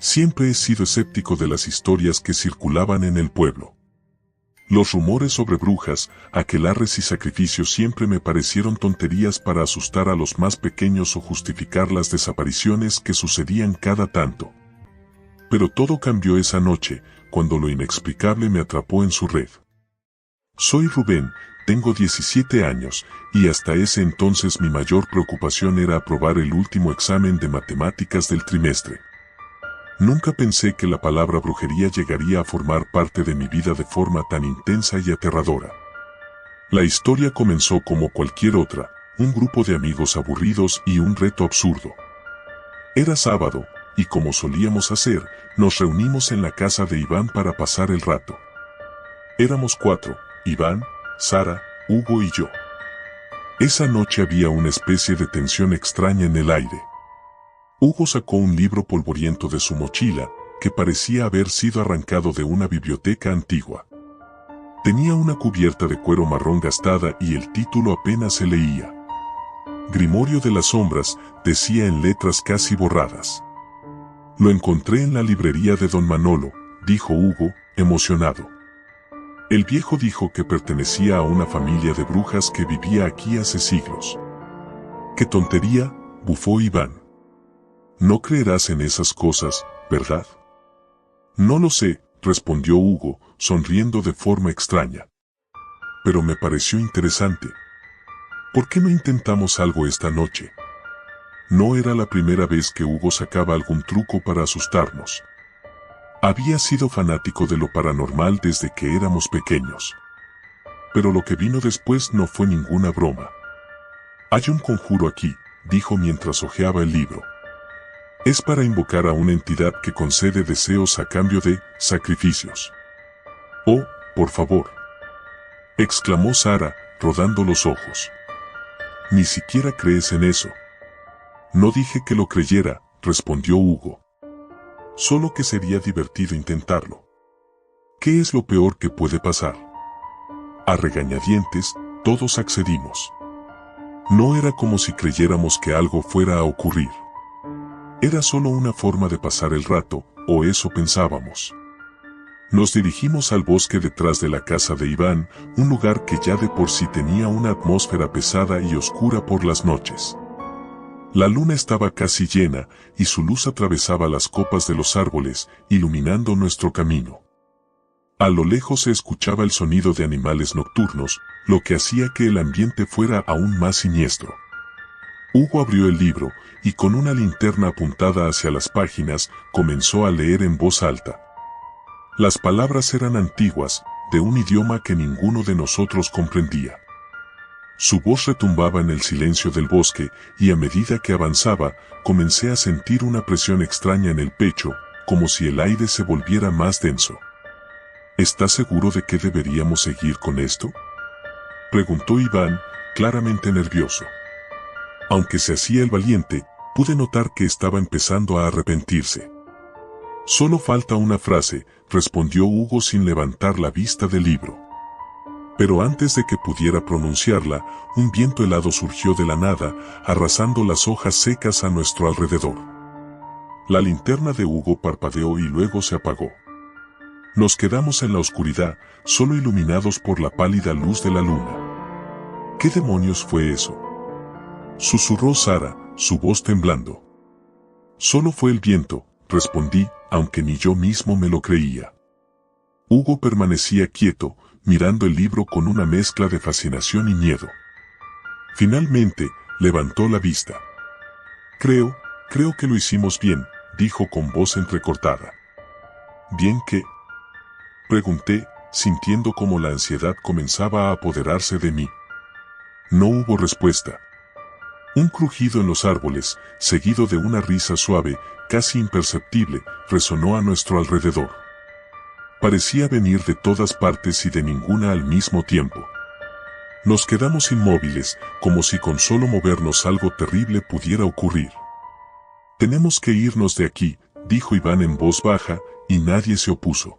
Siempre he sido escéptico de las historias que circulaban en el pueblo. Los rumores sobre brujas, aquelarres y sacrificios siempre me parecieron tonterías para asustar a los más pequeños o justificar las desapariciones que sucedían cada tanto. Pero todo cambió esa noche, cuando lo inexplicable me atrapó en su red. Soy Rubén, tengo 17 años, y hasta ese entonces mi mayor preocupación era aprobar el último examen de matemáticas del trimestre. Nunca pensé que la palabra brujería llegaría a formar parte de mi vida de forma tan intensa y aterradora. La historia comenzó como cualquier otra, un grupo de amigos aburridos y un reto absurdo. Era sábado, y como solíamos hacer, nos reunimos en la casa de Iván para pasar el rato. Éramos 4, Iván, Sara, Hugo y yo. Esa noche había una especie de tensión extraña en el aire. Hugo sacó un libro polvoriento de su mochila, que parecía haber sido arrancado de una biblioteca antigua. Tenía una cubierta de cuero marrón gastada y el título apenas se leía. Grimorio de las sombras, decía en letras casi borradas. Lo encontré en la librería de don Manolo, dijo Hugo, emocionado. El viejo dijo que pertenecía a una familia de brujas que vivía aquí hace siglos. ¡Qué tontería!, bufó Iván. No creerás en esas cosas, ¿verdad? No lo sé, respondió Hugo, sonriendo de forma extraña. Pero me pareció interesante. ¿Por qué no intentamos algo esta noche? No era la primera vez que Hugo sacaba algún truco para asustarnos. Había sido fanático de lo paranormal desde que éramos pequeños. Pero lo que vino después no fue ninguna broma. Hay un conjuro aquí, dijo mientras hojeaba el libro. Es para invocar a una entidad que concede deseos a cambio de sacrificios. Oh, por favor, exclamó Sara, rodando los ojos. Ni siquiera crees en eso. No dije que lo creyera, respondió Hugo. Solo que sería divertido intentarlo. ¿Qué es lo peor que puede pasar? A regañadientes, todos accedimos. No era como si creyéramos que algo fuera a ocurrir. Era solo una forma de pasar el rato, o eso pensábamos. Nos dirigimos al bosque detrás de la casa de Iván, un lugar que ya de por sí tenía una atmósfera pesada y oscura por las noches. La luna estaba casi llena, y su luz atravesaba las copas de los árboles, iluminando nuestro camino. A lo lejos se escuchaba el sonido de animales nocturnos, lo que hacía que el ambiente fuera aún más siniestro. Hugo abrió el libro, y con una linterna apuntada hacia las páginas, comenzó a leer en voz alta. Las palabras eran antiguas, de un idioma que ninguno de nosotros comprendía. Su voz retumbaba en el silencio del bosque, y a medida que avanzaba, comencé a sentir una presión extraña en el pecho, como si el aire se volviera más denso. ¿Estás seguro de que deberíamos seguir con esto?, preguntó Iván, claramente nervioso. Aunque se hacía el valiente, pude notar que estaba empezando a arrepentirse. Solo falta una frase, respondió Hugo sin levantar la vista del libro. Pero antes de que pudiera pronunciarla, un viento helado surgió de la nada, arrasando las hojas secas a nuestro alrededor. La linterna de Hugo parpadeó y luego se apagó. Nos quedamos en la oscuridad, solo iluminados por la pálida luz de la luna. ¿Qué demonios fue eso?, susurró Sara, su voz temblando. Solo fue el viento, respondí, aunque ni yo mismo me lo creía. Hugo permanecía quieto, mirando el libro con una mezcla de fascinación y miedo. Finalmente, levantó la vista. Creo que lo hicimos bien, dijo con voz entrecortada. ¿Bien qué?, pregunté, sintiendo como la ansiedad comenzaba a apoderarse de mí. No hubo respuesta. Un crujido en los árboles, seguido de una risa suave, casi imperceptible, resonó a nuestro alrededor. Parecía venir de todas partes y de ninguna al mismo tiempo. Nos quedamos inmóviles, como si con solo movernos algo terrible pudiera ocurrir. Tenemos que irnos de aquí, dijo Iván en voz baja, y nadie se opuso.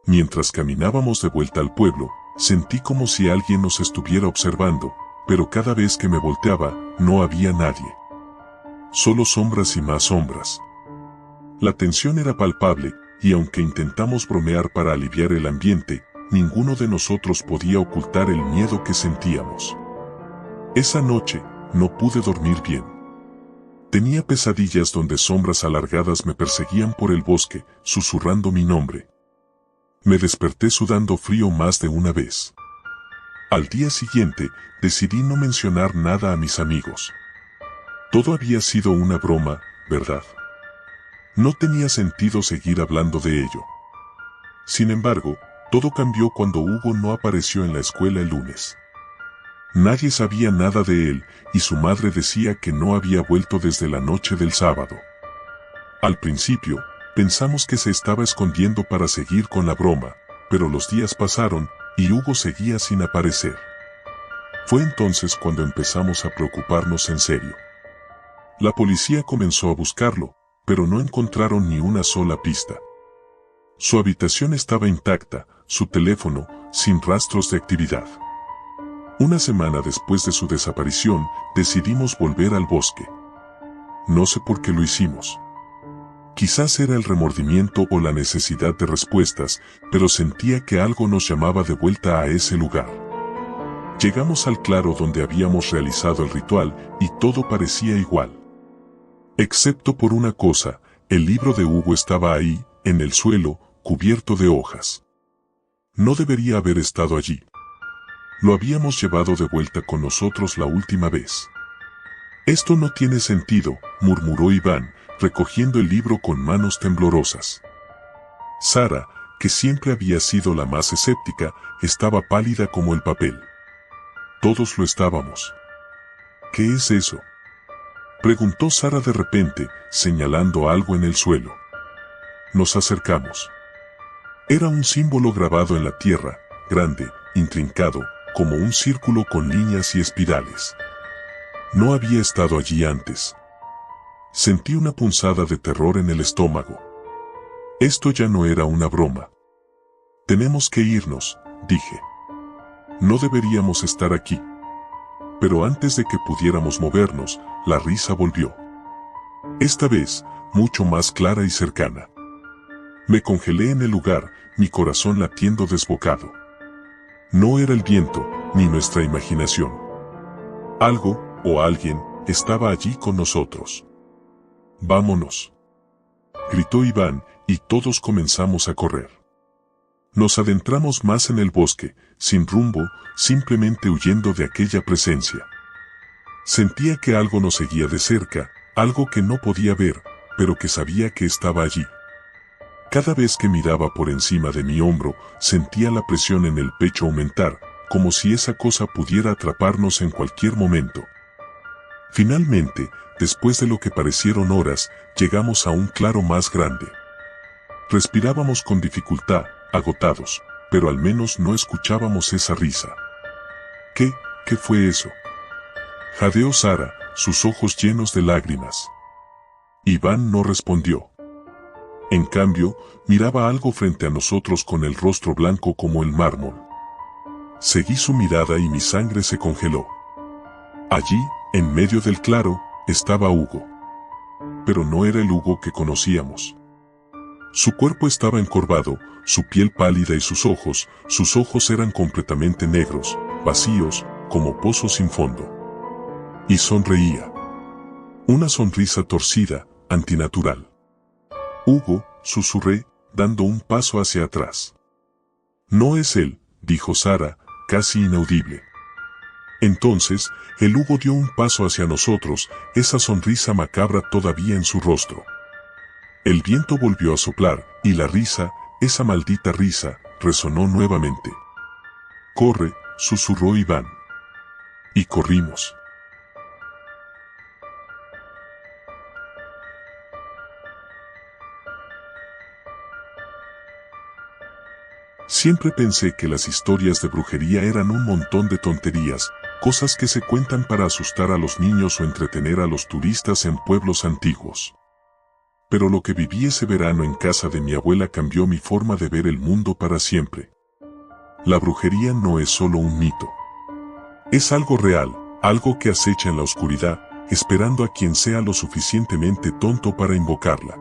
Mientras caminábamos de vuelta al pueblo, sentí como si alguien nos estuviera observando, pero cada vez que me volteaba, no había nadie. Solo sombras y más sombras. La tensión era palpable, y aunque intentamos bromear para aliviar el ambiente, ninguno de nosotros podía ocultar el miedo que sentíamos. Esa noche, no pude dormir bien. Tenía pesadillas donde sombras alargadas me perseguían por el bosque, susurrando mi nombre. Me desperté sudando frío más de una vez. Al día siguiente, decidí no mencionar nada a mis amigos. Todo había sido una broma, ¿verdad? No tenía sentido seguir hablando de ello. Sin embargo, todo cambió cuando Hugo no apareció en la escuela el lunes. Nadie sabía nada de él, y su madre decía que no había vuelto desde la noche del sábado. Al principio, pensamos que se estaba escondiendo para seguir con la broma, pero los días pasaron, y Hugo seguía sin aparecer. Fue entonces cuando empezamos a preocuparnos en serio. La policía comenzó a buscarlo, pero no encontraron ni una sola pista. Su habitación estaba intacta, su teléfono, sin rastros de actividad. Una semana después de su desaparición, decidimos volver al bosque. No sé por qué lo hicimos. Quizás era el remordimiento o la necesidad de respuestas, pero sentía que algo nos llamaba de vuelta a ese lugar. Llegamos al claro donde habíamos realizado el ritual, y todo parecía igual. Excepto por una cosa, el libro de Hugo estaba ahí, en el suelo, cubierto de hojas. No debería haber estado allí. Lo habíamos llevado de vuelta con nosotros la última vez. Esto no tiene sentido, murmuró Iván, recogiendo el libro con manos temblorosas. Sara, que siempre había sido la más escéptica, estaba pálida como el papel. Todos lo estábamos. ¿Qué es eso?, preguntó Sara de repente, señalando algo en el suelo. Nos acercamos. Era un símbolo grabado en la tierra, grande, intrincado, como un círculo con líneas y espirales. No había estado allí antes. Sentí una punzada de terror en el estómago. Esto ya no era una broma. Tenemos que irnos, dije. No deberíamos estar aquí. Pero antes de que pudiéramos movernos, la risa volvió. Esta vez, mucho más clara y cercana. Me congelé en el lugar, mi corazón latiendo desbocado. No era el viento, ni nuestra imaginación. Algo, o alguien, estaba allí con nosotros. «Vámonos», gritó Iván, y todos comenzamos a correr. Nos adentramos más en el bosque, sin rumbo, simplemente huyendo de aquella presencia. Sentía que algo nos seguía de cerca, algo que no podía ver, pero que sabía que estaba allí. Cada vez que miraba por encima de mi hombro, sentía la presión en el pecho aumentar, como si esa cosa pudiera atraparnos en cualquier momento. Finalmente, después de lo que parecieron horas, llegamos a un claro más grande. Respirábamos con dificultad, agotados, pero al menos no escuchábamos esa risa. ¿Qué fue eso?, jadeó Sara, sus ojos llenos de lágrimas. Iván no respondió. En cambio, miraba algo frente a nosotros con el rostro blanco como el mármol. Seguí su mirada y mi sangre se congeló. Allí, en medio del claro, estaba Hugo. Pero no era el Hugo que conocíamos. Su cuerpo estaba encorvado, su piel pálida y sus ojos eran completamente negros, vacíos, como pozos sin fondo. Y sonreía. Una sonrisa torcida, antinatural. «Hugo», susurré, dando un paso hacia atrás. «No es él», dijo Sara, casi inaudible. Entonces, el Hugo dio un paso hacia nosotros, esa sonrisa macabra todavía en su rostro. El viento volvió a soplar, y la risa, esa maldita risa, resonó nuevamente. «Corre», susurró Iván. Y corrimos. Siempre pensé que las historias de brujería eran un montón de tonterías, cosas que se cuentan para asustar a los niños o entretener a los turistas en pueblos antiguos. Pero lo que viví ese verano en casa de mi abuela cambió mi forma de ver el mundo para siempre. La brujería no es solo un mito. Es algo real, algo que acecha en la oscuridad, esperando a quien sea lo suficientemente tonto para invocarla.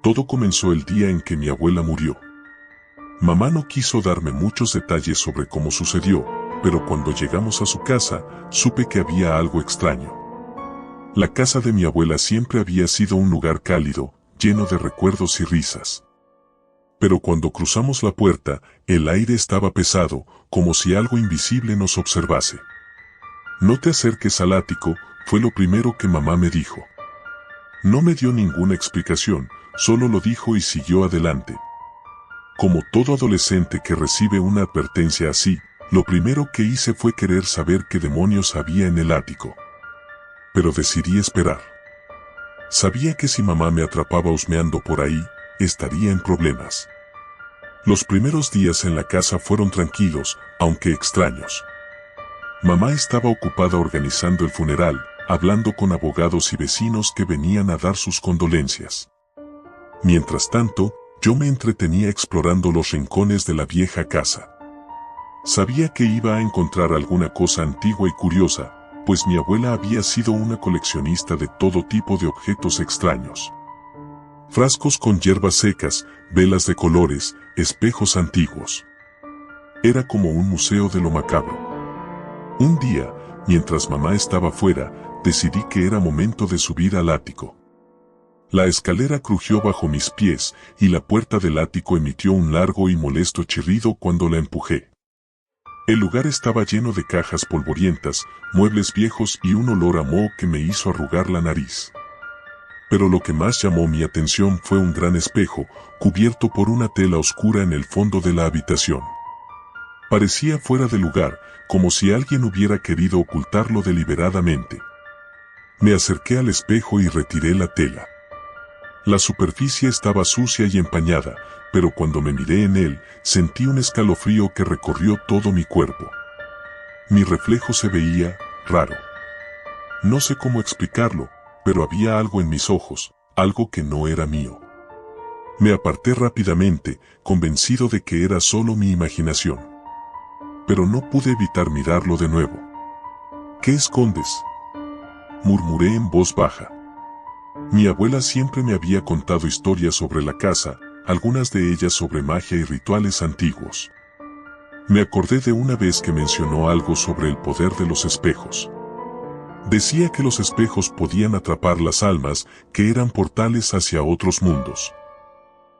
Todo comenzó el día en que mi abuela murió. Mamá no quiso darme muchos detalles sobre cómo sucedió, pero cuando llegamos a su casa, supe que había algo extraño. La casa de mi abuela siempre había sido un lugar cálido, lleno de recuerdos y risas. Pero cuando cruzamos la puerta, el aire estaba pesado, como si algo invisible nos observase. No te acerques al ático, fue lo primero que mamá me dijo. No me dio ninguna explicación, solo lo dijo y siguió adelante. Como todo adolescente que recibe una advertencia así, lo primero que hice fue querer saber qué demonios había en el ático. Pero decidí esperar. Sabía que si mamá me atrapaba husmeando por ahí, estaría en problemas. Los primeros días en la casa fueron tranquilos, aunque extraños. Mamá estaba ocupada organizando el funeral, hablando con abogados y vecinos que venían a dar sus condolencias. Mientras tanto, yo me entretenía explorando los rincones de la vieja casa. Sabía que iba a encontrar alguna cosa antigua y curiosa, pues mi abuela había sido una coleccionista de todo tipo de objetos extraños. Frascos con hierbas secas, velas de colores, espejos antiguos. Era como un museo de lo macabro. Un día, mientras mamá estaba fuera, decidí que era momento de subir al ático. La escalera crujió bajo mis pies y la puerta del ático emitió un largo y molesto chirrido cuando la empujé. El lugar estaba lleno de cajas polvorientas, muebles viejos y un olor a moho que me hizo arrugar la nariz. Pero lo que más llamó mi atención fue un gran espejo, cubierto por una tela oscura en el fondo de la habitación. Parecía fuera de lugar, como si alguien hubiera querido ocultarlo deliberadamente. Me acerqué al espejo y retiré la tela. La superficie estaba sucia y empañada, pero cuando me miré en él, sentí un escalofrío que recorrió todo mi cuerpo. Mi reflejo se veía raro. No sé cómo explicarlo, pero había algo en mis ojos, algo que no era mío. Me aparté rápidamente, convencido de que era solo mi imaginación. Pero no pude evitar mirarlo de nuevo. ¿Qué escondes?, murmuré en voz baja. Mi abuela siempre me había contado historias sobre la casa, algunas de ellas sobre magia y rituales antiguos. Me acordé de una vez que mencionó algo sobre el poder de los espejos. Decía que los espejos podían atrapar las almas, que eran portales hacia otros mundos.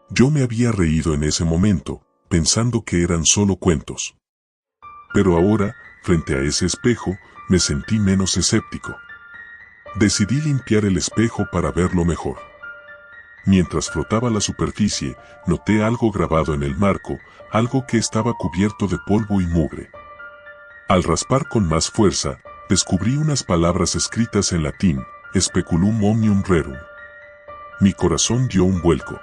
Yo me había reído en ese momento, pensando que eran solo cuentos. Pero ahora, frente a ese espejo, me sentí menos escéptico. Decidí limpiar el espejo para verlo mejor. Mientras frotaba la superficie, noté algo grabado en el marco, algo que estaba cubierto de polvo y mugre. Al raspar con más fuerza, descubrí unas palabras escritas en latín, Speculum omnium rerum. Mi corazón dio un vuelco.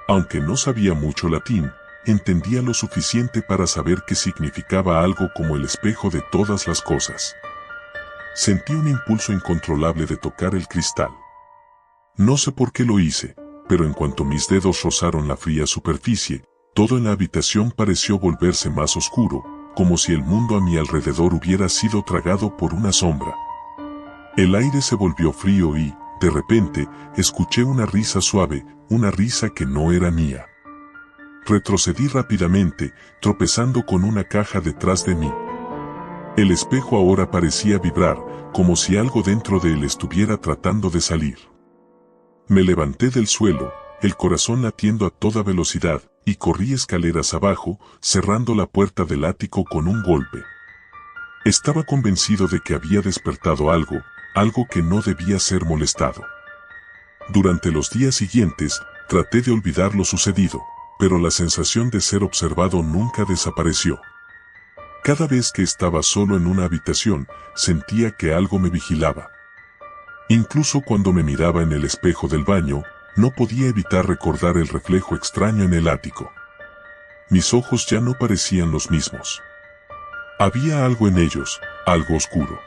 Aunque no sabía mucho latín, entendía lo suficiente para saber que significaba algo como el espejo de todas las cosas. Sentí un impulso incontrolable de tocar el cristal. No sé por qué lo hice, pero en cuanto mis dedos rozaron la fría superficie, todo en la habitación pareció volverse más oscuro, como si el mundo a mi alrededor hubiera sido tragado por una sombra. El aire se volvió frío y, de repente, escuché una risa suave, una risa que no era mía. Retrocedí rápidamente, tropezando con una caja detrás de mí. El espejo ahora parecía vibrar, como si algo dentro de él estuviera tratando de salir. Me levanté del suelo, el corazón latiendo a toda velocidad, y corrí escaleras abajo, cerrando la puerta del ático con un golpe. Estaba convencido de que había despertado algo que no debía ser molestado. Durante los días siguientes, traté de olvidar lo sucedido, pero la sensación de ser observado nunca desapareció. Cada vez que estaba solo en una habitación, sentía que algo me vigilaba. Incluso cuando me miraba en el espejo del baño, no podía evitar recordar el reflejo extraño en el ático. Mis ojos ya no parecían los mismos. Había algo en ellos, algo oscuro.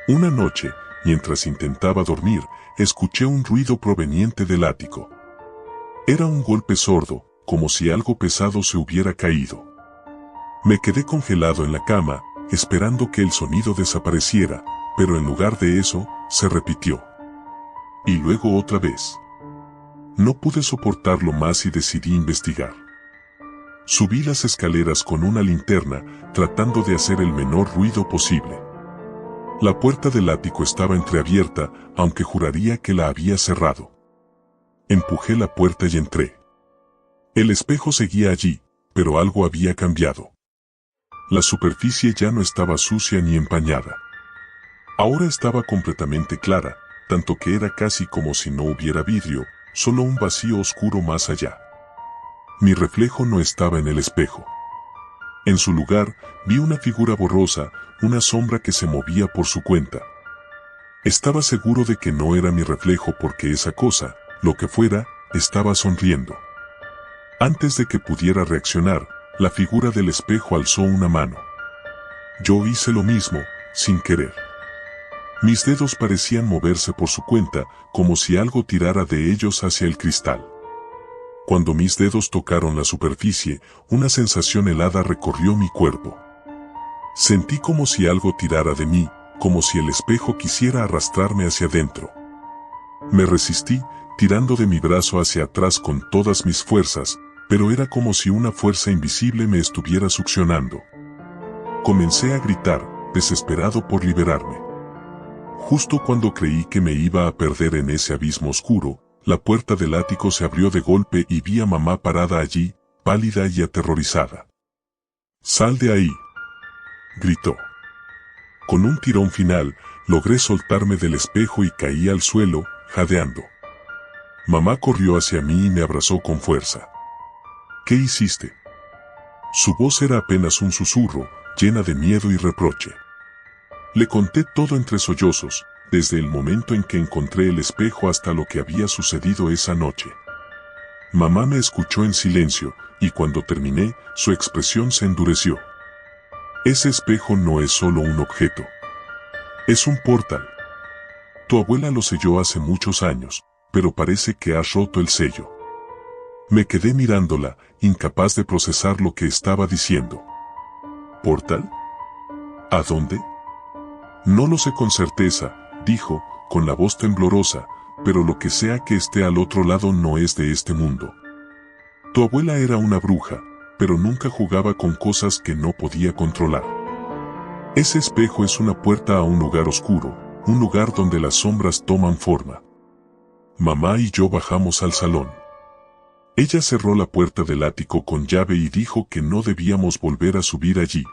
Una noche, mientras intentaba dormir, escuché un ruido proveniente del ático. Era un golpe sordo, como si algo pesado se hubiera caído. Me quedé congelado en la cama, esperando que el sonido desapareciera, pero en lugar de eso, se repitió. Y luego otra vez. No pude soportarlo más y decidí investigar. Subí las escaleras con una linterna, tratando de hacer el menor ruido posible. La puerta del ático estaba entreabierta, aunque juraría que la había cerrado. Empujé la puerta y entré. El espejo seguía allí, pero algo había cambiado. La superficie ya no estaba sucia ni empañada. Ahora estaba completamente clara, tanto que era casi como si no hubiera vidrio, solo un vacío oscuro más allá. Mi reflejo no estaba en el espejo. En su lugar, vi una figura borrosa, una sombra que se movía por su cuenta. Estaba seguro de que no era mi reflejo porque esa cosa, lo que fuera, estaba sonriendo. Antes de que pudiera reaccionar, la figura del espejo alzó una mano. Yo hice lo mismo, sin querer. Mis dedos parecían moverse por su cuenta, como si algo tirara de ellos hacia el cristal. Cuando mis dedos tocaron la superficie, una sensación helada recorrió mi cuerpo. Sentí como si algo tirara de mí, como si el espejo quisiera arrastrarme hacia adentro. Me resistí, tirando de mi brazo hacia atrás con todas mis fuerzas, pero era como si una fuerza invisible me estuviera succionando. Comencé a gritar, desesperado por liberarme. Justo cuando creí que me iba a perder en ese abismo oscuro, la puerta del ático se abrió de golpe y vi a mamá parada allí, pálida y aterrorizada. «¡Sal de ahí!», gritó. Con un tirón final, logré soltarme del espejo y caí al suelo, jadeando. Mamá corrió hacia mí y me abrazó con fuerza. «¿Qué hiciste?». Su voz era apenas un susurro, llena de miedo y reproche. Le conté todo entre sollozos, desde el momento en que encontré el espejo hasta lo que había sucedido esa noche. Mamá me escuchó en silencio, y cuando terminé, su expresión se endureció. «Ese espejo no es solo un objeto. Es un portal. Tu abuela lo selló hace muchos años, pero parece que has roto el sello». Me quedé mirándola, incapaz de procesar lo que estaba diciendo. ¿Portal? ¿A dónde? No lo sé con certeza, dijo, con la voz temblorosa, pero lo que sea que esté al otro lado no es de este mundo. Tu abuela era una bruja, pero nunca jugaba con cosas que no podía controlar. Ese espejo es una puerta a un lugar oscuro, un lugar donde las sombras toman forma. Mamá y yo bajamos al salón. Ella cerró la puerta del ático con llave y dijo que no debíamos volver a subir allí.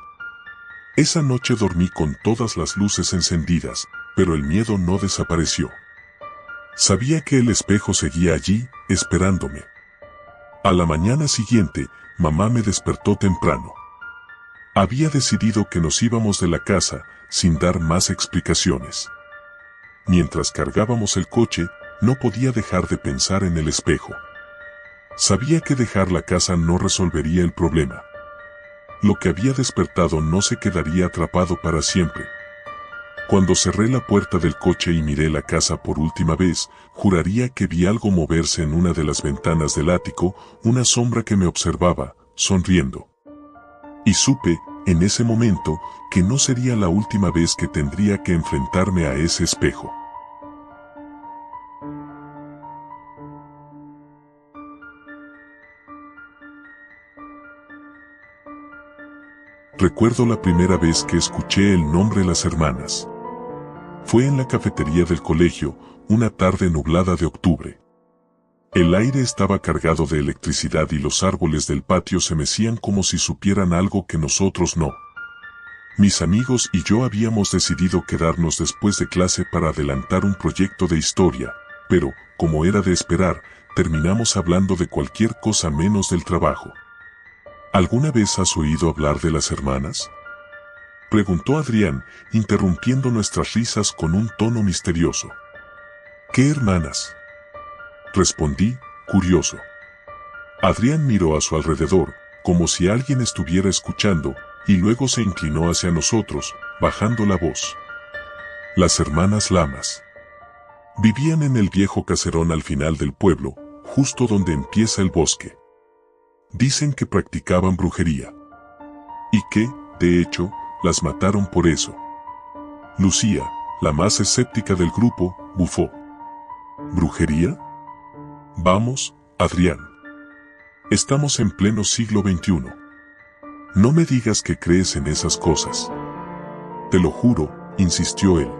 Esa noche dormí con todas las luces encendidas, pero el miedo no desapareció. Sabía que el espejo seguía allí, esperándome. A la mañana siguiente, mamá me despertó temprano. Había decidido que nos íbamos de la casa, sin dar más explicaciones. Mientras cargábamos el coche, no podía dejar de pensar en el espejo. Sabía que dejar la casa no resolvería el problema. Lo que había despertado no se quedaría atrapado para siempre. Cuando cerré la puerta del coche y miré la casa por última vez, juraría que vi algo moverse en una de las ventanas del ático, una sombra que me observaba, sonriendo. Y supe, en ese momento, que no sería la última vez que tendría que enfrentarme a ese espejo. Recuerdo la primera vez que escuché el nombre Las Hermanas. Fue en la cafetería del colegio, una tarde nublada de octubre. El aire estaba cargado de electricidad y los árboles del patio se mecían como si supieran algo que nosotros no. Mis amigos y yo habíamos decidido quedarnos después de clase para adelantar un proyecto de historia, pero, como era de esperar, terminamos hablando de cualquier cosa menos del trabajo. ¿Alguna vez has oído hablar de Las Hermanas?, preguntó Adrián, interrumpiendo nuestras risas con un tono misterioso. ¿Qué hermanas?, respondí, curioso. Adrián miró a su alrededor, como si alguien estuviera escuchando, y luego se inclinó hacia nosotros, bajando la voz. Las hermanas Lamas. Vivían en el viejo caserón al final del pueblo, justo donde empieza el bosque. Dicen que practicaban brujería. Y que, de hecho, las mataron por eso. Lucía, la más escéptica del grupo, bufó. ¿Brujería? Vamos, Adrián. Estamos en pleno siglo XXI. No me digas que crees en esas cosas. Te lo juro, insistió él.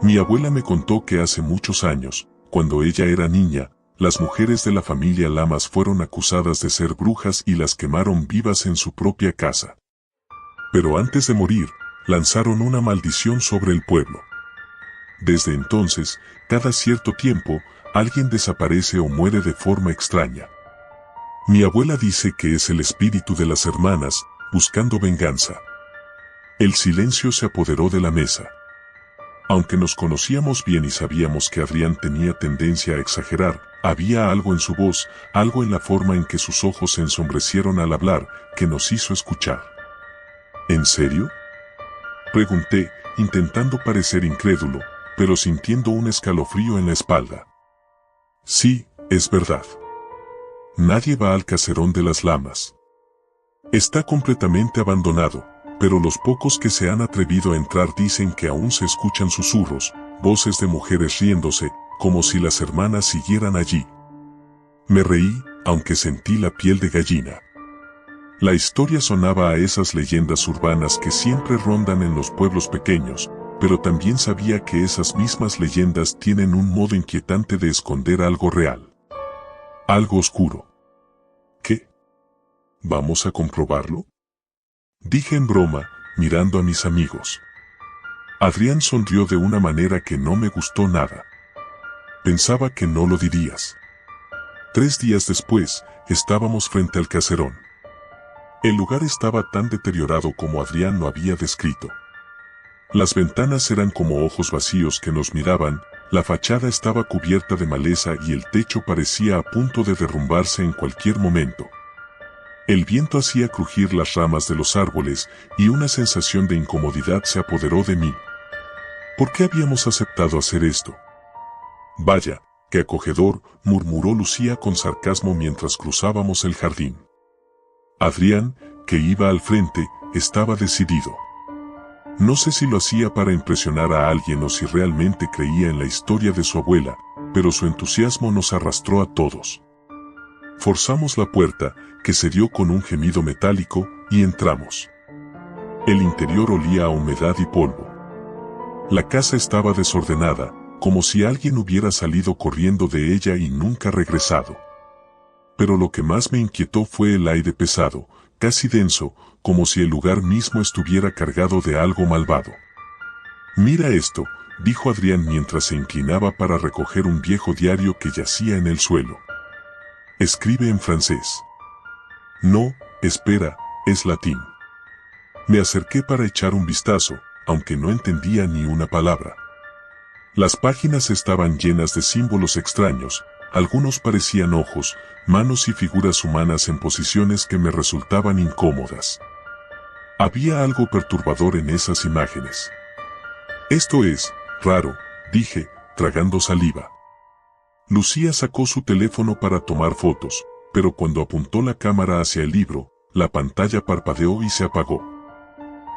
Mi abuela me contó que hace muchos años, cuando ella era niña, las mujeres de la familia Lamas fueron acusadas de ser brujas y las quemaron vivas en su propia casa. Pero antes de morir, lanzaron una maldición sobre el pueblo. Desde entonces, cada cierto tiempo, alguien desaparece o muere de forma extraña. Mi abuela dice que es el espíritu de las hermanas, buscando venganza. El silencio se apoderó de la mesa. Aunque nos conocíamos bien y sabíamos que Adrián tenía tendencia a exagerar, había algo en su voz, algo en la forma en que sus ojos se ensombrecieron al hablar, que nos hizo escuchar. ¿En serio?, pregunté, intentando parecer incrédulo, pero sintiendo un escalofrío en la espalda. Sí, es verdad. Nadie va al caserón de las Lamas. Está completamente abandonado, pero los pocos que se han atrevido a entrar dicen que aún se escuchan susurros, voces de mujeres riéndose, como si las hermanas siguieran allí. Me reí, aunque sentí la piel de gallina. La historia sonaba a esas leyendas urbanas que siempre rondan en los pueblos pequeños, pero también sabía que esas mismas leyendas tienen un modo inquietante de esconder algo real. Algo oscuro. ¿Qué? ¿Vamos a comprobarlo?, dije en broma, mirando a mis amigos. Adrián sonrió de una manera que no me gustó nada. Pensaba que no lo dirías. 3 días después, estábamos frente al caserón. El lugar estaba tan deteriorado como Adrián lo había descrito. Las ventanas eran como ojos vacíos que nos miraban, la fachada estaba cubierta de maleza y el techo parecía a punto de derrumbarse en cualquier momento. El viento hacía crujir las ramas de los árboles y una sensación de incomodidad se apoderó de mí. ¿Por qué habíamos aceptado hacer esto? Vaya, qué acogedor, murmuró Lucía con sarcasmo mientras cruzábamos el jardín. Adrián, que iba al frente, estaba decidido. No sé si lo hacía para impresionar a alguien o si realmente creía en la historia de su abuela, pero su entusiasmo nos arrastró a todos. Forzamos la puerta, que se dio con un gemido metálico, y entramos. El interior olía a humedad y polvo. La casa estaba desordenada, como si alguien hubiera salido corriendo de ella y nunca regresado. Pero lo que más me inquietó fue el aire pesado, casi denso, como si el lugar mismo estuviera cargado de algo malvado. Mira esto, dijo Adrián mientras se inclinaba para recoger un viejo diario que yacía en el suelo. Escribe en francés. No, espera, es latín. Me acerqué para echar un vistazo, aunque no entendía ni una palabra. Las páginas estaban llenas de símbolos extraños, algunos parecían ojos, manos y figuras humanas en posiciones que me resultaban incómodas. Había algo perturbador en esas imágenes. Esto es raro, dije, tragando saliva. Lucía sacó su teléfono para tomar fotos, pero cuando apuntó la cámara hacia el libro, la pantalla parpadeó y se apagó.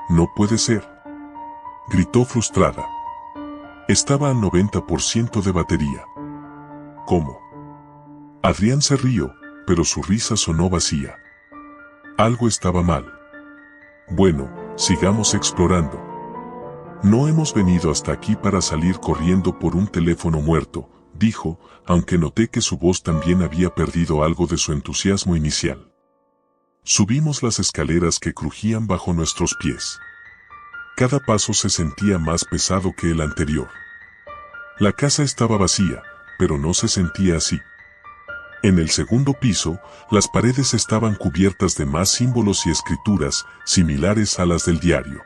No puede ser, gritó frustrada. Estaba al 90% de batería. ¿Cómo? Adrián se rió, pero su risa sonó vacía. Algo estaba mal. Bueno, sigamos explorando. No hemos venido hasta aquí para salir corriendo por un teléfono muerto, dijo, aunque noté que su voz también había perdido algo de su entusiasmo inicial. Subimos las escaleras que crujían bajo nuestros pies. Cada paso se sentía más pesado que el anterior. La casa estaba vacía, pero no se sentía así. En el segundo piso, las paredes estaban cubiertas de más símbolos y escrituras, similares a las del diario.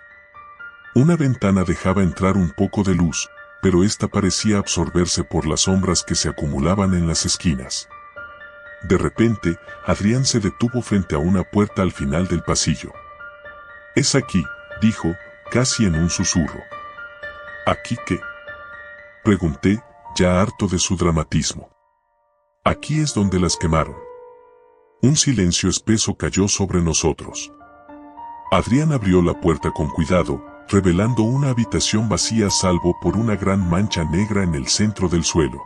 Una ventana dejaba entrar un poco de luz, pero esta parecía absorberse por las sombras que se acumulaban en las esquinas. De repente, Adrián se detuvo frente a una puerta al final del pasillo. «Es aquí», dijo, casi en un susurro. «¿Aquí qué?», pregunté, ya harto de su dramatismo. «Aquí es donde las quemaron». Un silencio espeso cayó sobre nosotros. Adrián abrió la puerta con cuidado, revelando una habitación vacía salvo por una gran mancha negra en el centro del suelo.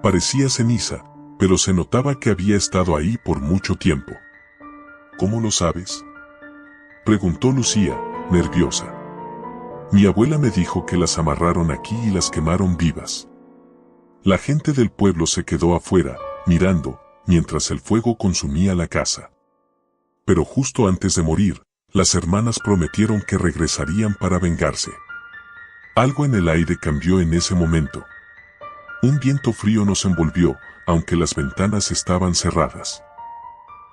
Parecía ceniza, pero se notaba que había estado ahí por mucho tiempo. ¿Cómo lo sabes?, preguntó Lucía, nerviosa. Mi abuela me dijo que las amarraron aquí y las quemaron vivas. La gente del pueblo se quedó afuera, mirando, mientras el fuego consumía la casa. Pero justo antes de morir, las hermanas prometieron que regresarían para vengarse. Algo en el aire cambió en ese momento. Un viento frío nos envolvió, aunque las ventanas estaban cerradas.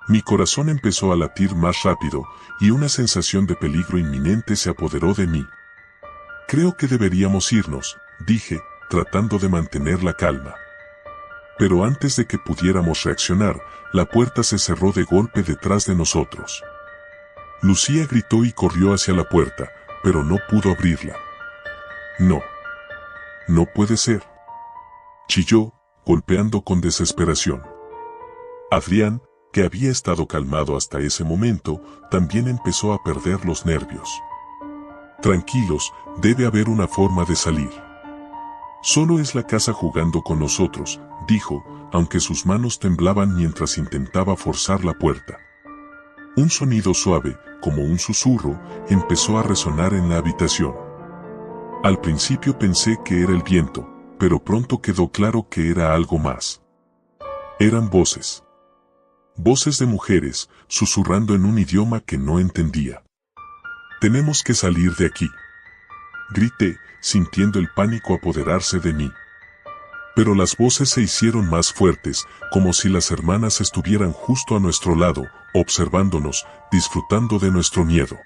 Mi corazón empezó a latir más rápido, y una sensación de peligro inminente se apoderó de mí. Creo que deberíamos irnos, dije, tratando de mantener la calma. Pero antes de que pudiéramos reaccionar, la puerta se cerró de golpe detrás de nosotros. Lucía gritó y corrió hacia la puerta, pero no pudo abrirla. No. No puede ser, chilló, golpeando con desesperación. Adrián, que había estado calmado hasta ese momento, también empezó a perder los nervios. Tranquilos, debe haber una forma de salir. Solo es la casa jugando con nosotros, dijo, aunque sus manos temblaban mientras intentaba forzar la puerta. Un sonido suave, como un susurro, empezó a resonar en la habitación. Al principio pensé que era el viento, pero pronto quedó claro que era algo más. Eran voces. Voces de mujeres, susurrando en un idioma que no entendía. «Tenemos que salir de aquí», grité, sintiendo el pánico apoderarse de mí. Pero las voces se hicieron más fuertes, como si las hermanas estuvieran justo a nuestro lado, observándonos, disfrutando de nuestro miedo.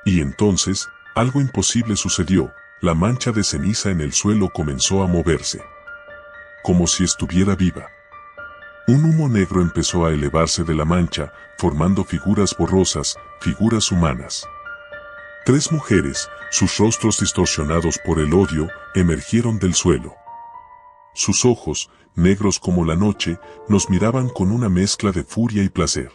Y entonces, algo imposible sucedió, la mancha de ceniza en el suelo comenzó a moverse. Como si estuviera viva. Un humo negro empezó a elevarse de la mancha, formando figuras borrosas, figuras humanas. 3 mujeres, sus rostros distorsionados por el odio, emergieron del suelo. Sus ojos, negros como la noche, nos miraban con una mezcla de furia y placer.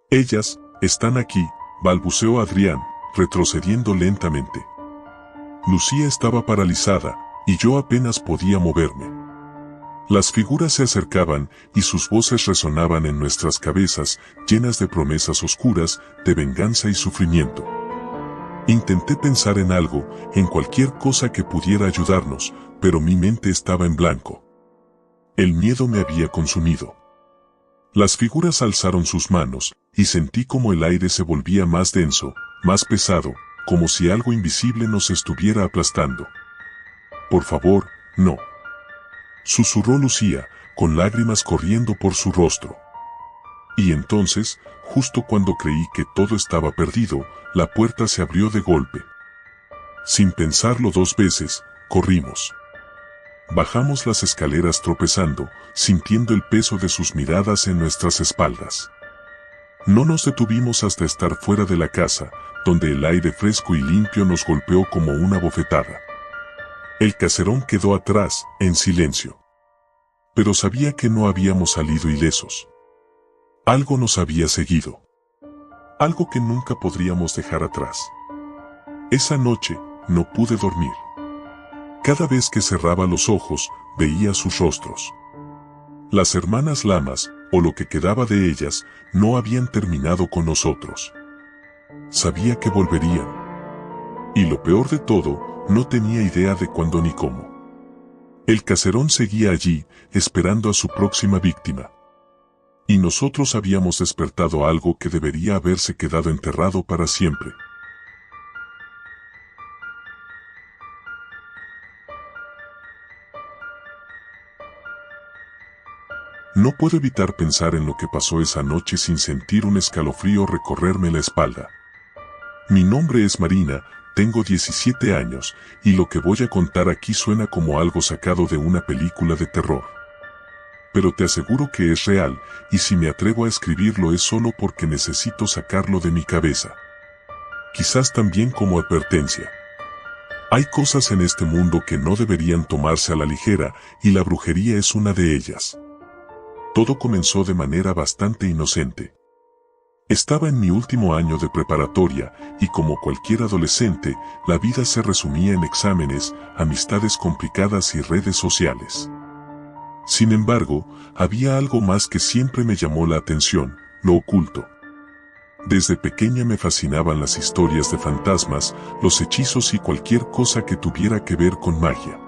«Ellas, están aquí», balbuceó Adrián, retrocediendo lentamente. Lucía estaba paralizada, y yo apenas podía moverme. Las figuras se acercaban, y sus voces resonaban en nuestras cabezas, llenas de promesas oscuras, de venganza y sufrimiento. Intenté pensar en algo, en cualquier cosa que pudiera ayudarnos, pero mi mente estaba en blanco. El miedo me había consumido. Las figuras alzaron sus manos, y sentí como el aire se volvía más denso, más pesado, como si algo invisible nos estuviera aplastando. «Por favor, no», susurró Lucía, con lágrimas corriendo por su rostro. Y entonces, justo cuando creí que todo estaba perdido, la puerta se abrió de golpe. Sin pensarlo 2 veces, corrimos. Bajamos las escaleras tropezando, sintiendo el peso de sus miradas en nuestras espaldas. No nos detuvimos hasta estar fuera de la casa, donde el aire fresco y limpio nos golpeó como una bofetada. El caserón quedó atrás, en silencio. Pero sabía que no habíamos salido ilesos. Algo nos había seguido. Algo que nunca podríamos dejar atrás. Esa noche, no pude dormir. Cada vez que cerraba los ojos, veía sus rostros. Las hermanas Lamas, o lo que quedaba de ellas, no habían terminado con nosotros. Sabía que volverían. Y lo peor de todo, no tenía idea de cuándo ni cómo. El caserón seguía allí, esperando a su próxima víctima. Y nosotros habíamos despertado algo que debería haberse quedado enterrado para siempre. No puedo evitar pensar en lo que pasó esa noche sin sentir un escalofrío recorrerme la espalda. Mi nombre es Marina, tengo 17 años, y lo que voy a contar aquí suena como algo sacado de una película de terror. Pero te aseguro que es real, y si me atrevo a escribirlo es solo porque necesito sacarlo de mi cabeza. Quizás también como advertencia. Hay cosas en este mundo que no deberían tomarse a la ligera, y la brujería es una de ellas. Todo comenzó de manera bastante inocente. Estaba en mi último año de preparatoria, y como cualquier adolescente, la vida se resumía en exámenes, amistades complicadas y redes sociales. Sin embargo, había algo más que siempre me llamó la atención, lo oculto. Desde pequeña me fascinaban las historias de fantasmas, los hechizos y cualquier cosa que tuviera que ver con magia.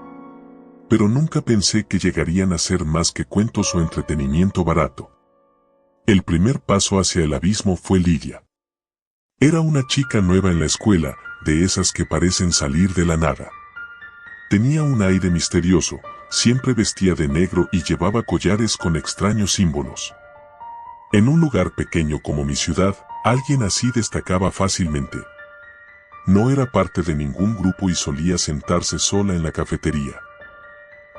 Pero nunca pensé que llegarían a ser más que cuentos o entretenimiento barato. El primer paso hacia el abismo fue Lidia. Era una chica nueva en la escuela, de esas que parecen salir de la nada. Tenía un aire misterioso, siempre vestía de negro y llevaba collares con extraños símbolos. En un lugar pequeño como mi ciudad, alguien así destacaba fácilmente. No era parte de ningún grupo y solía sentarse sola en la cafetería.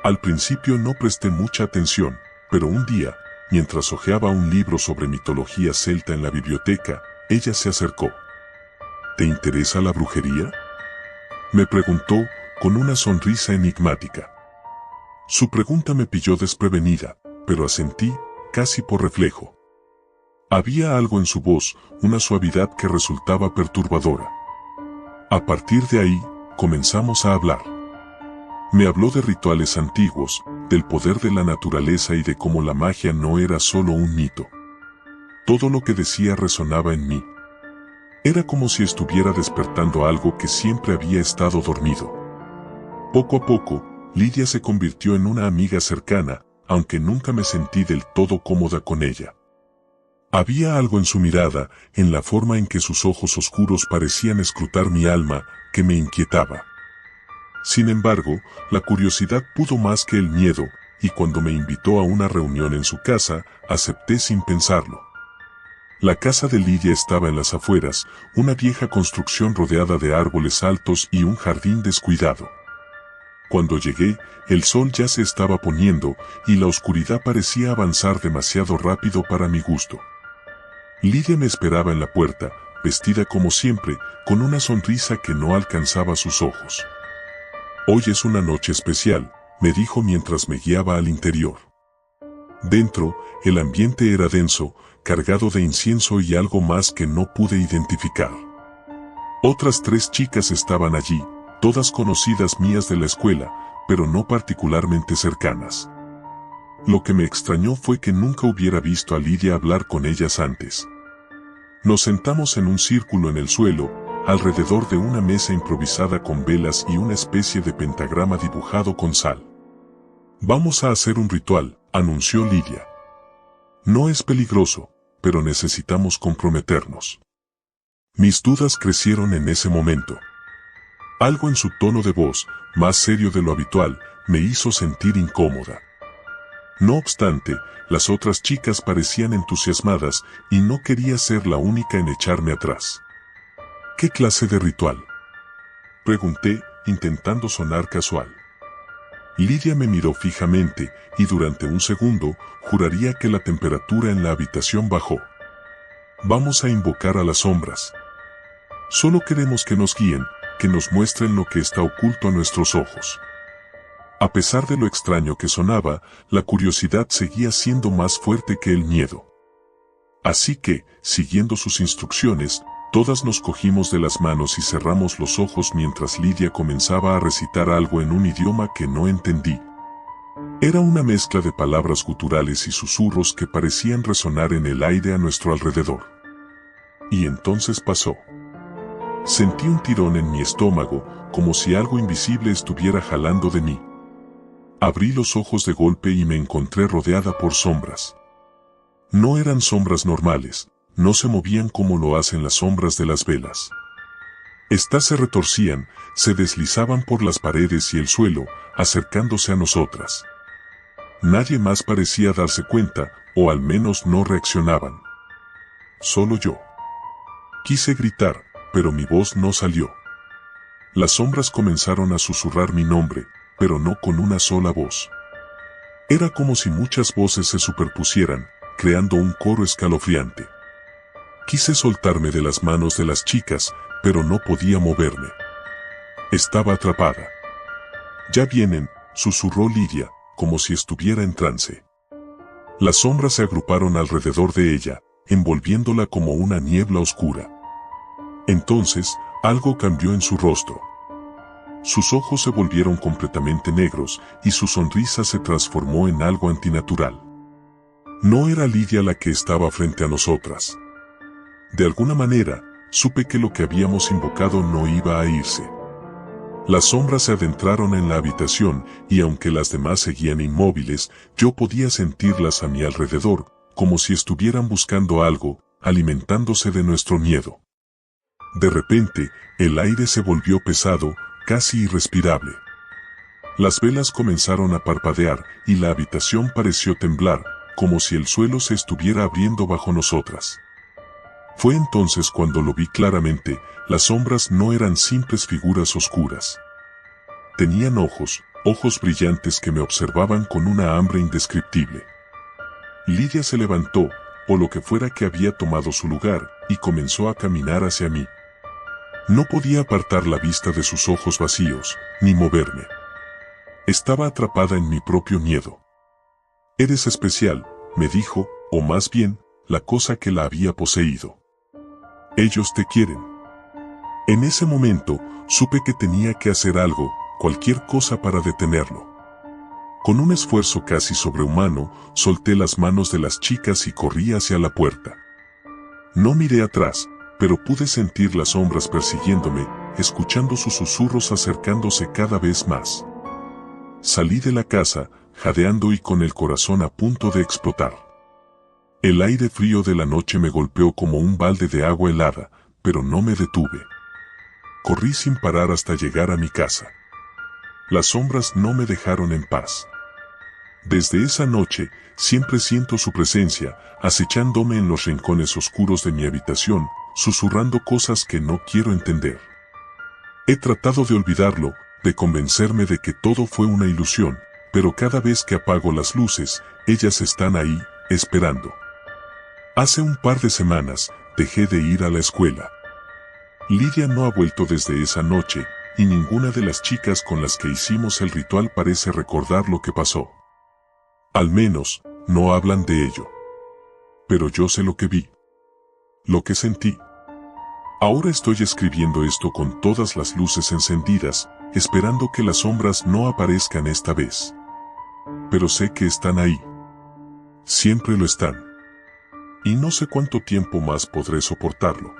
Al principio no presté mucha atención, pero un día, mientras hojeaba un libro sobre mitología celta en la biblioteca, ella se acercó. ¿Te interesa la brujería?, me preguntó, con una sonrisa enigmática. Su pregunta me pilló desprevenida, pero asentí, casi por reflejo. Había algo en su voz, una suavidad que resultaba perturbadora. A partir de ahí, comenzamos a hablar. Me habló de rituales antiguos, del poder de la naturaleza y de cómo la magia no era solo un mito. Todo lo que decía resonaba en mí. Era como si estuviera despertando algo que siempre había estado dormido. Poco a poco, Lidia se convirtió en una amiga cercana, aunque nunca me sentí del todo cómoda con ella. Había algo en su mirada, en la forma en que sus ojos oscuros parecían escrutar mi alma, que me inquietaba. Sin embargo, la curiosidad pudo más que el miedo, y cuando me invitó a una reunión en su casa, acepté sin pensarlo. La casa de Lidia estaba en las afueras, una vieja construcción rodeada de árboles altos y un jardín descuidado. Cuando llegué, el sol ya se estaba poniendo, y la oscuridad parecía avanzar demasiado rápido para mi gusto. Lidia me esperaba en la puerta, vestida como siempre, con una sonrisa que no alcanzaba sus ojos. «Hoy es una noche especial», me dijo mientras me guiaba al interior. Dentro, el ambiente era denso, cargado de incienso y algo más que no pude identificar. Otras 3 chicas estaban allí, todas conocidas mías de la escuela, pero no particularmente cercanas. Lo que me extrañó fue que nunca hubiera visto a Lidia hablar con ellas antes. Nos sentamos en un círculo en el suelo, alrededor de una mesa improvisada con velas y una especie de pentagrama dibujado con sal. «Vamos a hacer un ritual», anunció Lidia. «No es peligroso, pero necesitamos comprometernos». Mis dudas crecieron en ese momento. Algo en su tono de voz, más serio de lo habitual, me hizo sentir incómoda. No obstante, las otras chicas parecían entusiasmadas y no quería ser la única en echarme atrás. «¿Qué clase de ritual?», pregunté, intentando sonar casual. Lidia me miró fijamente, y durante un segundo, juraría que la temperatura en la habitación bajó. «Vamos a invocar a las sombras. Solo queremos que nos guíen, que nos muestren lo que está oculto a nuestros ojos». A pesar de lo extraño que sonaba, la curiosidad seguía siendo más fuerte que el miedo. Así que, siguiendo sus instrucciones, todas nos cogimos de las manos y cerramos los ojos mientras Lidia comenzaba a recitar algo en un idioma que no entendí. Era una mezcla de palabras guturales y susurros que parecían resonar en el aire a nuestro alrededor. Y entonces pasó. Sentí un tirón en mi estómago, como si algo invisible estuviera jalando de mí. Abrí los ojos de golpe y me encontré rodeada por sombras. No eran sombras normales, no se movían como lo hacen las sombras de las velas. Estas se retorcían, se deslizaban por las paredes y el suelo, acercándose a nosotras. Nadie más parecía darse cuenta, o al menos no reaccionaban. Solo yo. Quise gritar, pero mi voz no salió. Las sombras comenzaron a susurrar mi nombre, pero no con una sola voz. Era como si muchas voces se superpusieran, creando un coro escalofriante. Quise soltarme de las manos de las chicas, pero no podía moverme. Estaba atrapada. «Ya vienen», susurró Lidia, como si estuviera en trance. Las sombras se agruparon alrededor de ella, envolviéndola como una niebla oscura. Entonces, algo cambió en su rostro. sus ojos se volvieron completamente negros y su sonrisa se transformó en algo antinatural. No era Lidia la que estaba frente a nosotras. De alguna manera, supe que lo que habíamos invocado no iba a irse. Las sombras se adentraron en la habitación y aunque las demás seguían inmóviles, yo podía sentirlas a mi alrededor, como si estuvieran buscando algo, alimentándose de nuestro miedo. De repente, el aire se volvió pesado, casi irrespirable. Las velas comenzaron a parpadear y la habitación pareció temblar, como si el suelo se estuviera abriendo bajo nosotras. Fue entonces cuando lo vi claramente, las sombras no eran simples figuras oscuras. Tenían ojos brillantes que me observaban con una hambre indescriptible. Lidia se levantó, o lo que fuera que había tomado su lugar, y comenzó a caminar hacia mí. No podía apartar la vista de sus ojos vacíos, ni moverme. Estaba atrapada en mi propio miedo. «Eres especial», me dijo, o más bien, la cosa que la había poseído. «Ellos te quieren». En ese momento, supe que tenía que hacer algo, cualquier cosa para detenerlo. Con un esfuerzo casi sobrehumano, solté las manos de las chicas y corrí hacia la puerta. No miré atrás, pero pude sentir las sombras persiguiéndome, escuchando sus susurros acercándose cada vez más. Salí de la casa, jadeando y con el corazón a punto de explotar. El aire frío de la noche me golpeó como un balde de agua helada, pero no me detuve. Corrí sin parar hasta llegar a mi casa. Las sombras no me dejaron en paz. Desde esa noche, siempre siento su presencia, acechándome en los rincones oscuros de mi habitación, susurrando cosas que no quiero entender. He tratado de olvidarlo, de convencerme de que todo fue una ilusión, pero cada vez que apago las luces, ellas están ahí, esperando. Hace un par de semanas, dejé de ir a la escuela. Lidia no ha vuelto desde esa noche, y ninguna de las chicas con las que hicimos el ritual parece recordar lo que pasó. Al menos, no hablan de ello. Pero yo sé lo que vi. Lo que sentí. Ahora estoy escribiendo esto con todas las luces encendidas, esperando que las sombras no aparezcan esta vez. Pero sé que están ahí. Siempre lo están. Y no sé cuánto tiempo más podré soportarlo.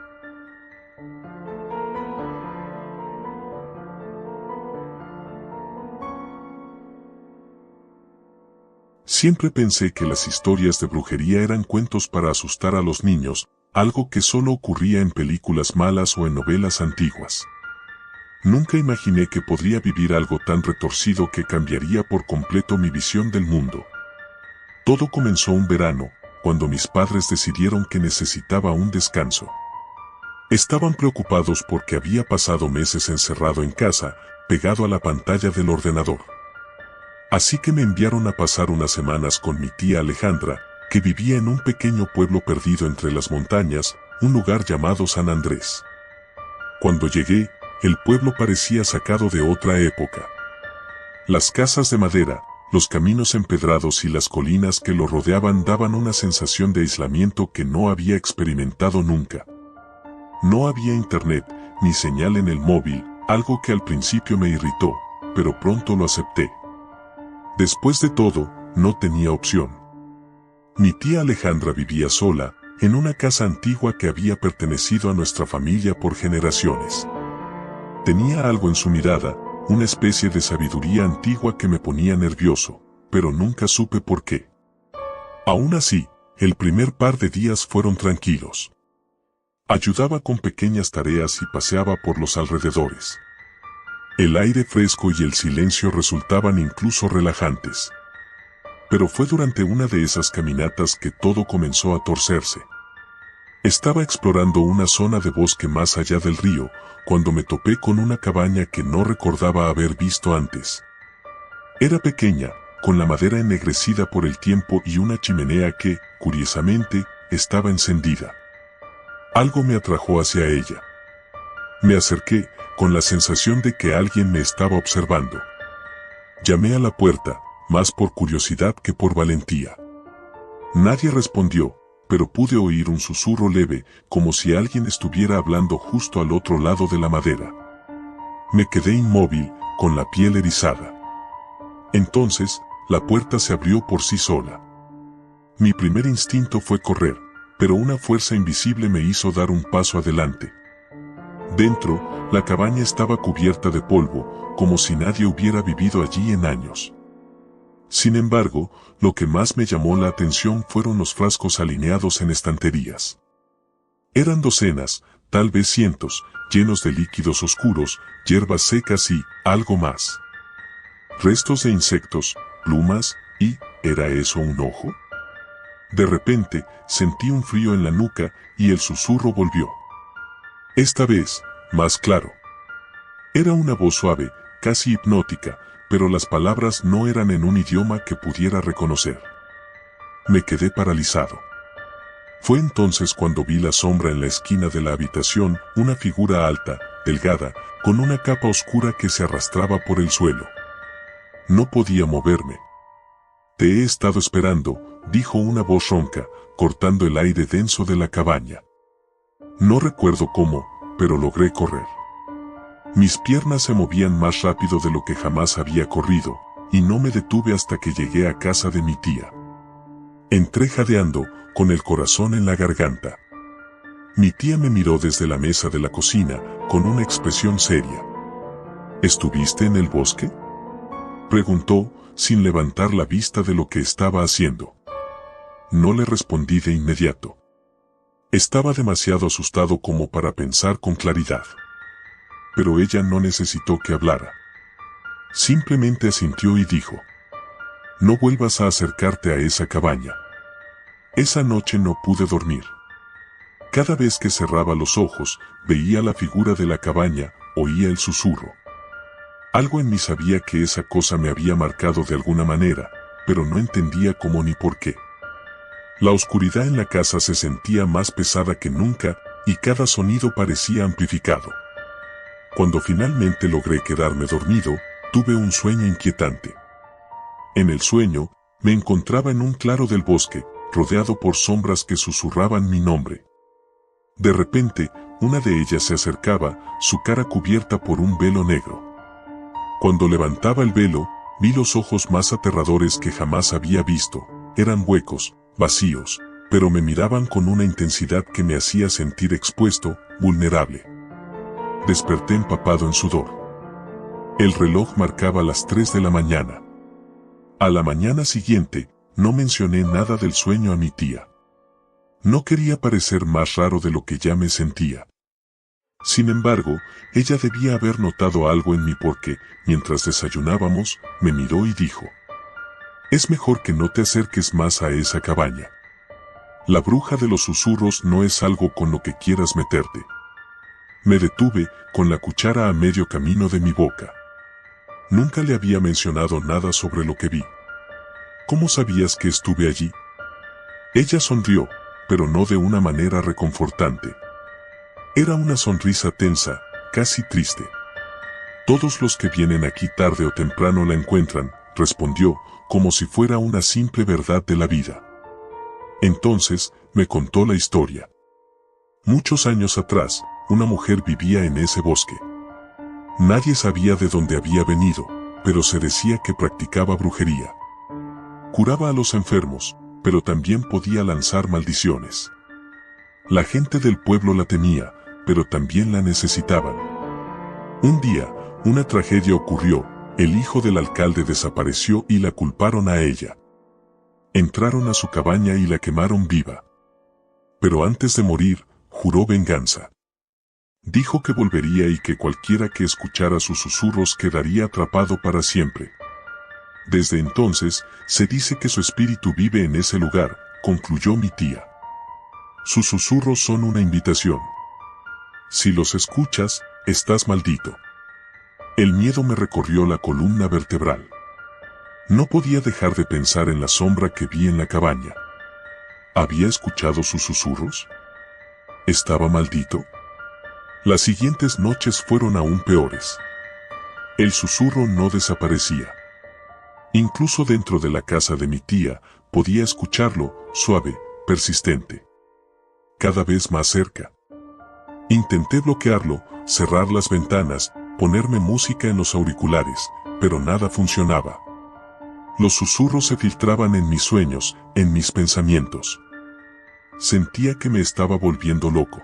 Siempre pensé que las historias de brujería eran cuentos para asustar a los niños, algo que solo ocurría en películas malas o en novelas antiguas. Nunca imaginé que podría vivir algo tan retorcido que cambiaría por completo mi visión del mundo. Todo comenzó un verano, cuando mis padres decidieron que necesitaba un descanso. Estaban preocupados porque había pasado meses encerrado en casa, pegado a la pantalla del ordenador. Así que me enviaron a pasar unas semanas con mi tía Alejandra, que vivía en un pequeño pueblo perdido entre las montañas, un lugar llamado San Andrés. Cuando llegué, el pueblo parecía sacado de otra época. Las casas de madera, los caminos empedrados y las colinas que lo rodeaban daban una sensación de aislamiento que no había experimentado nunca. No había internet, ni señal en el móvil, algo que al principio me irritó, pero pronto lo acepté. Después de todo, no tenía opción. Mi tía Alejandra vivía sola, en una casa antigua que había pertenecido a nuestra familia por generaciones. Tenía algo en su mirada, una especie de sabiduría antigua que me ponía nervioso, pero nunca supe por qué. Aún así, el primer par de días fueron tranquilos. Ayudaba con pequeñas tareas y paseaba por los alrededores. El aire fresco y el silencio resultaban incluso relajantes. Pero fue durante una de esas caminatas que todo comenzó a torcerse. Estaba explorando una zona de bosque más allá del río, cuando me topé con una cabaña que no recordaba haber visto antes. Era pequeña, con la madera ennegrecida por el tiempo y una chimenea que, curiosamente, estaba encendida. Algo me atrajo hacia ella. Me acerqué, con la sensación de que alguien me estaba observando. Llamé a la puerta, más por curiosidad que por valentía. Nadie respondió, pero pude oír un susurro leve, como si alguien estuviera hablando justo al otro lado de la madera. Me quedé inmóvil, con la piel erizada. Entonces, la puerta se abrió por sí sola. Mi primer instinto fue correr, pero una fuerza invisible me hizo dar un paso adelante. Dentro, la cabaña estaba cubierta de polvo, como si nadie hubiera vivido allí en años. Sin embargo, lo que más me llamó la atención fueron los frascos alineados en estanterías. Eran docenas, tal vez cientos, llenos de líquidos oscuros, hierbas secas y algo más. Restos de insectos, plumas, y ¿era eso un ojo? De repente, sentí un frío en la nuca y el susurro volvió. Esta vez, más claro. Era una voz suave, casi hipnótica, pero las palabras no eran en un idioma que pudiera reconocer. Me quedé paralizado. Fue entonces cuando vi la sombra en la esquina de la habitación, una figura alta, delgada, con una capa oscura que se arrastraba por el suelo. No podía moverme. Te he estado esperando, dijo una voz ronca, cortando el aire denso de la cabaña. No recuerdo cómo, pero logré correr. Mis piernas se movían más rápido de lo que jamás había corrido, y no me detuve hasta que llegué a casa de mi tía. Entré jadeando, con el corazón en la garganta. Mi tía me miró desde la mesa de la cocina, con una expresión seria. ¿Estuviste en el bosque?, preguntó, sin levantar la vista de lo que estaba haciendo. No le respondí de inmediato. Estaba demasiado asustado como para pensar con claridad. Pero ella no necesitó que hablara. Simplemente asintió y dijo: no vuelvas a acercarte a esa cabaña. Esa noche no pude dormir. Cada vez que cerraba los ojos, veía la figura de la cabaña, oía el susurro. Algo en mí sabía que esa cosa me había marcado de alguna manera, pero no entendía cómo ni por qué. La oscuridad en la casa se sentía más pesada que nunca, y cada sonido parecía amplificado. Cuando finalmente logré quedarme dormido, tuve un sueño inquietante. En el sueño, me encontraba en un claro del bosque, rodeado por sombras que susurraban mi nombre. De repente, una de ellas se acercaba, su cara cubierta por un velo negro. Cuando levantaba el velo, vi los ojos más aterradores que jamás había visto. Eran huecos, vacíos, pero me miraban con una intensidad que me hacía sentir expuesto, vulnerable. Desperté empapado en sudor. El reloj marcaba las 3 de la mañana. A la mañana siguiente, no mencioné nada del sueño a mi tía. No quería parecer más raro de lo que ya me sentía. Sin embargo, ella debía haber notado algo en mí porque, mientras desayunábamos, me miró y dijo: es mejor que no te acerques más a esa cabaña. La bruja de los susurros no es algo con lo que quieras meterte. Me detuve, con la cuchara a medio camino de mi boca. Nunca le había mencionado nada sobre lo que vi. ¿Cómo sabías que estuve allí? Ella sonrió, pero no de una manera reconfortante. Era una sonrisa tensa, casi triste. Todos los que vienen aquí tarde o temprano la encuentran, respondió, como si fuera una simple verdad de la vida. Entonces, me contó la historia. Muchos años atrás, una mujer vivía en ese bosque. Nadie sabía de dónde había venido, pero se decía que practicaba brujería. Curaba a los enfermos, pero también podía lanzar maldiciones. La gente del pueblo la temía, pero también la necesitaban. Un día, una tragedia ocurrió, el hijo del alcalde desapareció y la culparon a ella. Entraron a su cabaña y la quemaron viva. Pero antes de morir, juró venganza. Dijo que volvería y que cualquiera que escuchara sus susurros quedaría atrapado para siempre. Desde entonces, se dice que su espíritu vive en ese lugar, concluyó mi tía. Sus susurros son una invitación. Si los escuchas, estás maldito. El miedo me recorrió la columna vertebral. No podía dejar de pensar en la sombra que vi en la cabaña. ¿Había escuchado sus susurros? ¿Estaba maldito? Las siguientes noches fueron aún peores. El susurro no desaparecía. Incluso dentro de la casa de mi tía, podía escucharlo, suave, persistente. Cada vez más cerca. Intenté bloquearlo, cerrar las ventanas, ponerme música en los auriculares, pero nada funcionaba. Los susurros se filtraban en mis sueños, en mis pensamientos. Sentía que me estaba volviendo loco.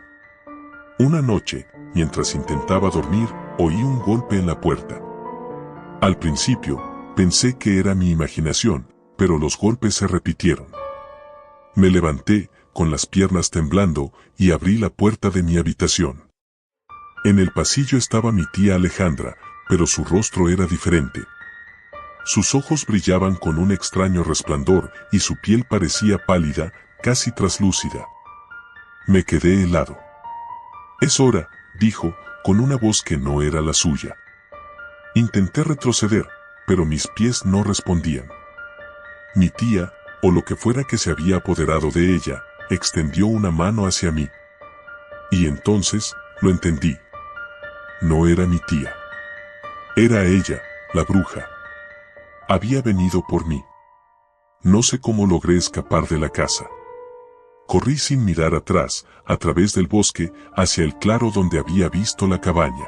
Una noche, mientras intentaba dormir, oí un golpe en la puerta. Al principio, pensé que era mi imaginación, pero los golpes se repitieron. Me levanté, con las piernas temblando, y abrí la puerta de mi habitación. En el pasillo estaba mi tía Alejandra, pero su rostro era diferente. Sus ojos brillaban con un extraño resplandor y su piel parecía pálida, casi traslúcida. Me quedé helado. «Es hora», dijo, con una voz que no era la suya. Intenté retroceder, pero mis pies no respondían. Mi tía, o lo que fuera que se había apoderado de ella, extendió una mano hacia mí. Y entonces, lo entendí. No era mi tía. Era ella, la bruja. Había venido por mí. No sé cómo logré escapar de la casa. Corrí sin mirar atrás, a través del bosque, hacia el claro donde había visto la cabaña.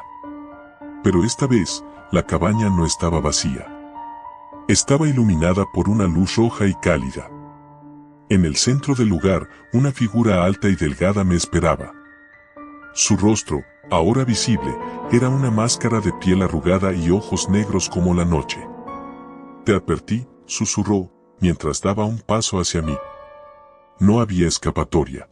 Pero esta vez, la cabaña no estaba vacía. Estaba iluminada por una luz roja y cálida. En el centro del lugar, una figura alta y delgada me esperaba. Su rostro, ahora visible, era una máscara de piel arrugada y ojos negros como la noche. «Te advertí», susurró, mientras daba un paso hacia mí. No había escapatoria.